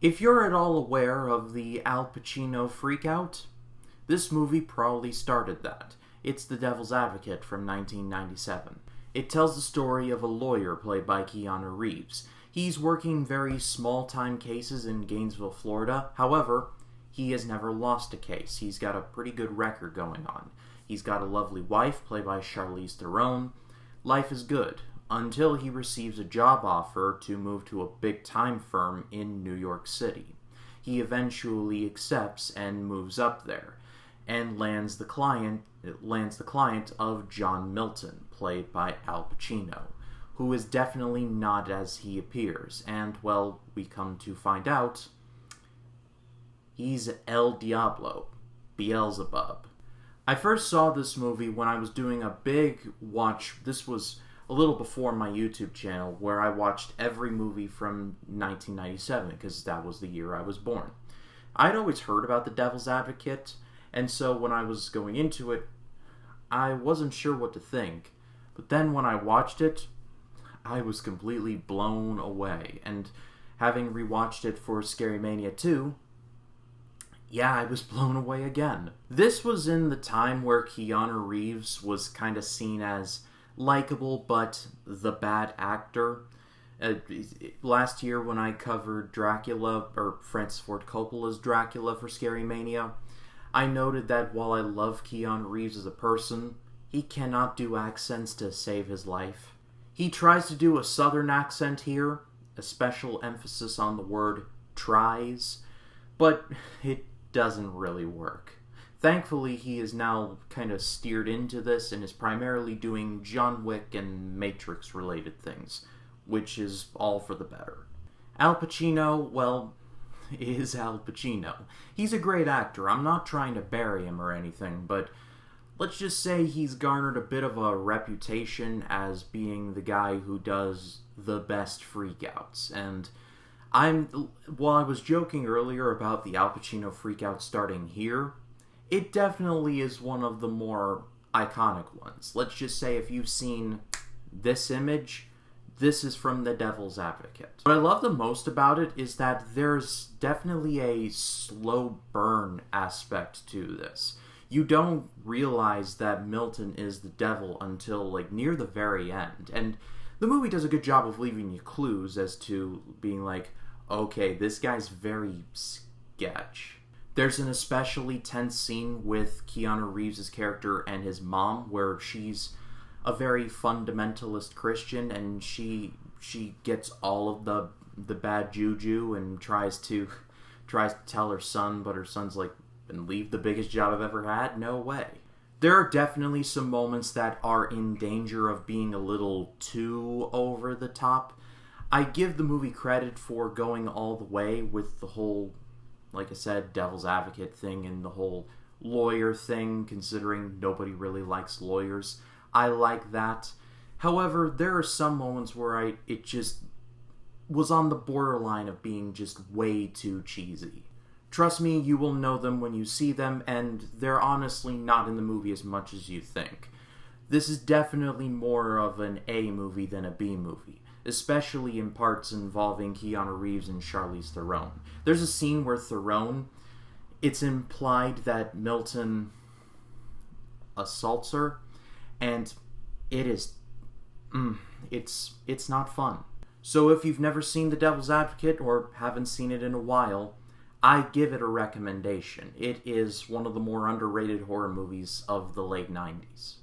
If you're at all aware of the Al Pacino freakout, this movie probably started that. It's The Devil's Advocate from 1997. It tells the story of a lawyer played by Keanu Reeves. He's working very small-time cases in Gainesville, Florida. However, he has never lost a case. He's got a pretty good record going on. He's got a lovely wife, played by Charlize Theron. Life is good, until he receives a job offer to move to a big-time firm in New York City. He eventually accepts and moves up there, and lands the client of John Milton, played by Al Pacino, who is definitely not as he appears, and, well, we come to find out, he's El Diablo, Beelzebub. I first saw this movie when I was doing a big watch. This was a little before my YouTube channel, where I watched every movie from 1997, because that was the year I was born. I'd always heard about The Devil's Advocate, and so when I was going into it, I wasn't sure what to think. But then when I watched it, I was completely blown away. And having rewatched it for Scarymania 2, yeah, I was blown away again. This was in the time where Keanu Reeves was kind of seen as likable, but the bad actor. Last year when I covered Dracula, or Francis Ford Coppola's Dracula for Scarymania, I noted that while I love Keanu Reeves as a person, he cannot do accents to save his life. He tries to do a southern accent here, a special emphasis on the word tries, but it doesn't really work. Thankfully, he is now kind of steered into this and is primarily doing John Wick and Matrix-related things, which is all for the better. Al Pacino, well, is Al Pacino. He's a great actor. I'm not trying to bury him or anything, but let's just say he's garnered a bit of a reputation as being the guy who does the best freakouts. And while I was joking earlier about the Al Pacino freakout starting here, it definitely is one of the more iconic ones. Let's just say if you've seen this image, this is from The Devil's Advocate. What I love the most about it is that there's definitely a slow burn aspect to this. You don't realize that Milton is the devil until, like, near the very end. And the movie does a good job of leaving you clues as to being like, okay, this guy's very sketch. There's an especially tense scene with Keanu Reeves' character and his mom, where she's a very fundamentalist Christian, and she gets all of the bad juju and tries to tell her son, but her son's like, and leave the biggest job I've ever had? No way. There are definitely some moments that are in danger of being a little too over the top. I give the movie credit for going all the way with the whole, like I said, Devil's Advocate thing and the whole lawyer thing, considering nobody really likes lawyers. I like that. However, there are some moments where it just was on the borderline of being just way too cheesy. Trust me, you will know them when you see them, and they're honestly not in the movie as much as you think. This is definitely more of an A movie than a B movie, especially in parts involving Keanu Reeves and Charlize Theron. There's a scene where it's implied that Milton assaults her, and it's not fun. So if you've never seen The Devil's Advocate or haven't seen it in a while, I give it a recommendation. It is one of the more underrated horror movies of the late 90s.